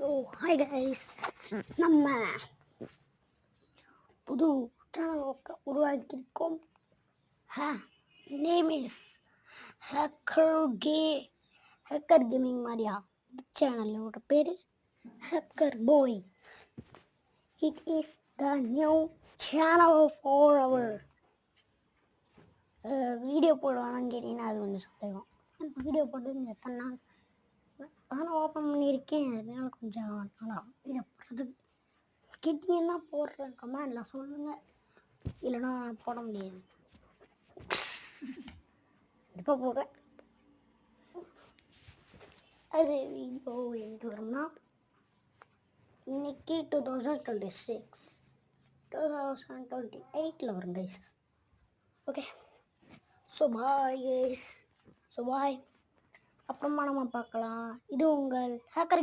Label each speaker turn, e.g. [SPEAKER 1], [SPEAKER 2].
[SPEAKER 1] Hi guys, நம்ம புது channel உருவாக்கியிருக்கோம். நேம் இஸ் ஹேக்கர் கேமிங் மாதிரியா சேனலோட பேர் hacker boy. It is the new channel for our video போடுவாங்கன்னு கேட்டிங்கன்னா அது கொஞ்சம் சந்தேகம். வீடியோ போட்டு எத்தனை நாள் நானும் ஓப்பன் பண்ணியிருக்கேன். அதனால கொஞ்சம் நாளாக வீடியோ போடுறதுக்கு கேட்டிங்கன்னா போடுறேன். கமெண்டில் சொல்லுங்கள், இல்லைன்னா போட முடியாது. இப்போ போடுறேன். அது வீடியோ எங்கே வரும்னா இன்னைக்கு 2026 2028 வரும் guys. Okay, so bye guys. So bye, அப்புறமா நம்ம பார்க்கலாம். இது உங்கள் ஹேக்கர்